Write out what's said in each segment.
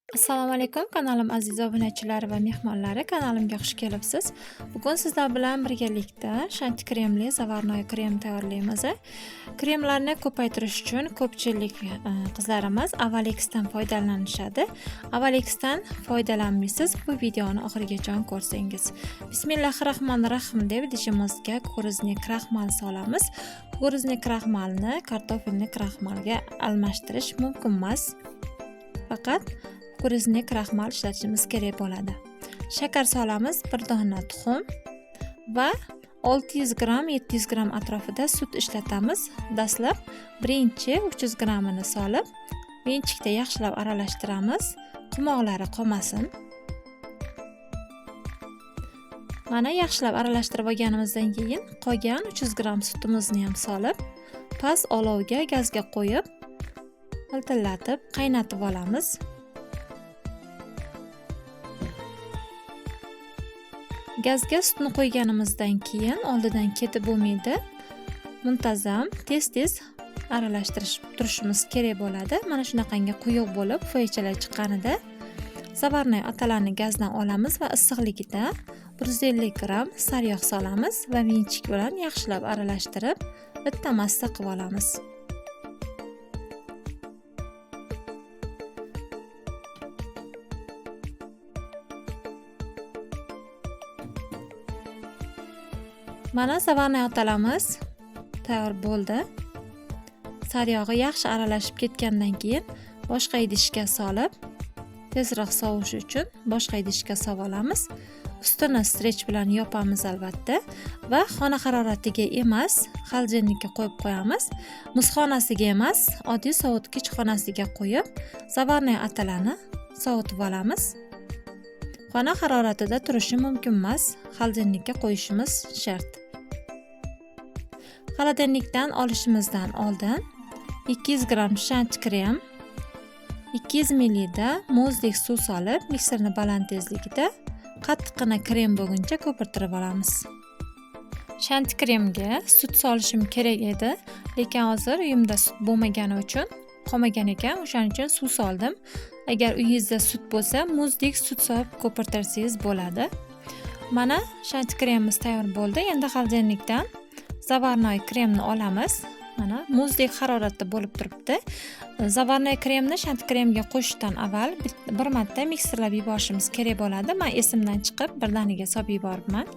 Assalomu alaykum, kanalim aziz obunachilari va mehmonlari, kanalimga xush kelibsiz. Bugun sizlar bilan birgalikda shanti kremli zavarnoy krem tayyorlaymiz. Kremlarni ko'paytirish uchun ko'pchilik qizlarimiz Avalexdan foydalanishadi. Avalexdan foydalanmaysiz, bu videoni oxirigacha ko'rsangiz. Bismillahirrohmanirrohim deb idishimizga kukurizni kraxmal solamiz. Kukurizni kraxmalni kartofelni kraxmalga almashtirish mumkin emas. Faqat kukurizni kraxmal ishlatishimiz kerak bo'ladi. Shakar solamiz, bir dona tuxum va 600 gram 700 gram atrofida sut ishlatamiz. Dastlab birinchi 300 gramini solib, venchikda yaxshilab aralashtiramiz, qumoqlari qolmasin. Mana yaxshilab aralashtirib olganimizdan keyin qolgan 300 gram sutimizni ham solib, past olovga gazga qo'yib, piltillatib qaynatib olamiz. Gazga sutni qo'yganimizdan keyin oldidan ketib bo'lmaydi. Muntazam, tez-tez aralashtirish turishimiz kerak bo'ladi. Mana shunaqangi quyuq bo'lib, foychalar chiqqanida zavarnoy atalarni gazdan olamiz va issiqligida 150 gram sariyog' solamiz va venchik bilan yaxshilab aralashtirib, bitta massa qilib olamiz. Mana zavarnoy otalarimiz tayyor bo'ldi. Sariyog'i yaxshi aralashib ketgandan keyin boshqa idishga solib, tezroq sovishi uchun boshqa idishga solib olamiz. Ustini strech bilan yopamiz albatta va xona haroratiga emas, xolodilnikka qo'yib qo'yamiz. Muzxonasiga emas, oddiy sovutgich xonasiga qo'yib, zavarnoy atalarni sovutib olamiz. Xona haroratida turishi mumkin emas, xolodilnikka qo'yishimiz shart. Xolodilnikdan olishimizdan oldin 200 gram shant krem, 200 ml da muzdek suv solib, mikserni baland tezligida qattiqqina krem bo'lguncha ko'pirtirib olamiz. Shant kremga sut solishim kerak edi, lekin hozir uyimda sut bo'lmagani uchun qolmagan ekan, o'shaning uchun suv soldim. Agar uyingizda sut bo'lsa, muzdek sut solib ko'pirtirsangiz bo'ladi. Mana shant kremimiz tayyor bo'ldi. Endi xolodilnikdan zavarnoy kremni olamiz. Mana muzdek haroratda bo'lib turibdi. Zavarnoy kremni shant kremga qo'shishdan avval bir marta mikserlab yuborishimiz kerak bo'ladi. Men esimdan chiqib birdaniga solib yuboribman.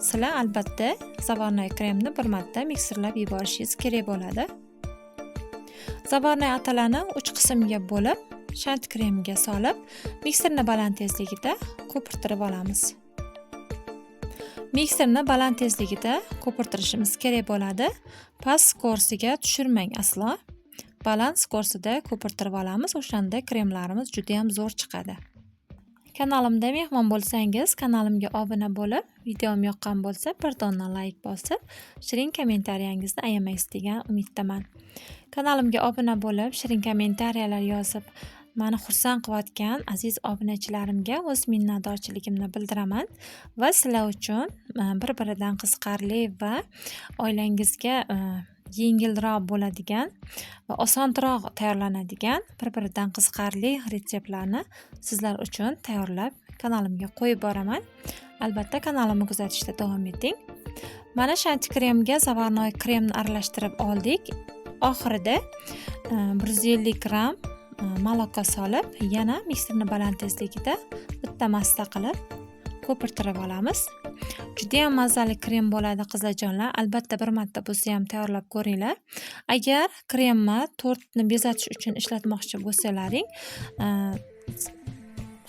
Sizlar albatta zavarnoy kremni bir marta mikserlab yuborishingiz kerak bo'ladi. Zavarnoy atalarni 3 qismga bo'lib, shant kremiga solib, mikserni baland tezligida ko'pirtirib olamiz. Mikserni baland tezligida ko'pirtirishimiz kerak bo'ladi. Past skorsiga tushirmang aslo. Baland skorsida ko'pirtirib olamiz. O'shanda kremlarimiz juda ham zo'r chiqadi. Kanalimda mehmon bo'lsangiz, kanalimga obuna bo'lib, videom yoqqan bo'lsa, bir dona like bosib, shirin kommentariyangizni ayamaysiz degan umiddaman. Kanalimga obuna bo'lib, shirin kommentariyalar yozib, meni xursand qilayotgan aziz obunachilarimga o'z minnatdorchiligimni bildiraman va sizlar uchun bir-biridan qiziqarli va oilangizga yengilroq bo'ladigan va osonroq tayyorlanadigan bir-biridan qiziqarli retseptlarni sizlar uchun tayyorlab kanalimga qo'yib boraman. Albatta kanalimni kuzatishda davom eting. Mana shanti kremga zavarnoy kremni aralashtirib oldik. Oxirida 150 gram maloqa solib, yana mikserni baland tezligida bitta massa qilib ko'pirtirib olamiz. Juda ham mazali krem bo'ladi qizlarjonlar. Albatta bir marta bo'lsa ham tayyorlab ko'ringlar. Agar kremni tortni bezatish uchun ishlatmoqchi bo'lsalaring,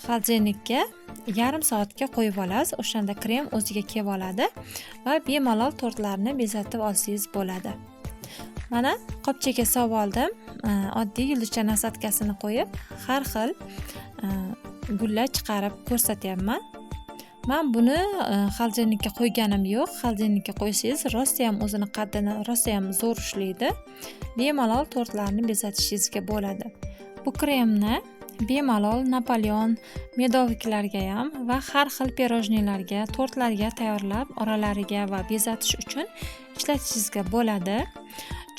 xolodilnikka yarim soatga qo'yib olasiz. O'shanda krem o'ziga kelib oladi va bemalol tortlarni bezatib olsangiz bo'ladi. Mana qopchaga solib oldim. Oddiy yulduzcha nasatkasini qo'yib, har xil gullar chiqarib ko'rsatyapman. Men buni xolodilnikka qo'yganim yo'q. Xolodilnikka qo'ysangiz, rosa ham o'zini qaddini rosa ham zo'r ushlaydi. Bemalol tortlarni bezatishingizga bo'ladi. Bu kremni bemalol Napoleon medoviklarga ham va har xil pirojnilarga, tortlarga tayyorlab, oralariga va bezatish uchun ishlatishingizga bo'ladi.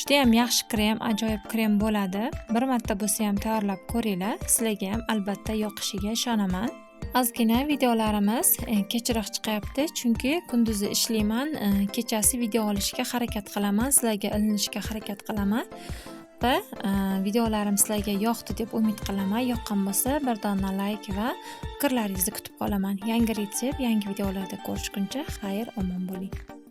Juda ham yaxshi krem, ajoyib krem bo'ladi. Bir marta bo'lsa ham tayyorlab ko'ringlar. Sizlarga ham albatta yoqishiga ishonaman. Ozgina videolarimiz kechroq chiqyapti, chunki kunduzi ishlayman, kechasi video olishga harakat qilaman, sizlarga ilinishga harakat qilaman va videolarim sizlarga yoqdi deb umid qilaman. Yoqqan bo'lsa, bir dona like va fikrlaringizni kutib qolaman. Yangi retsept, yangi videolarda ko'rishguncha xayr, omon bo'ling.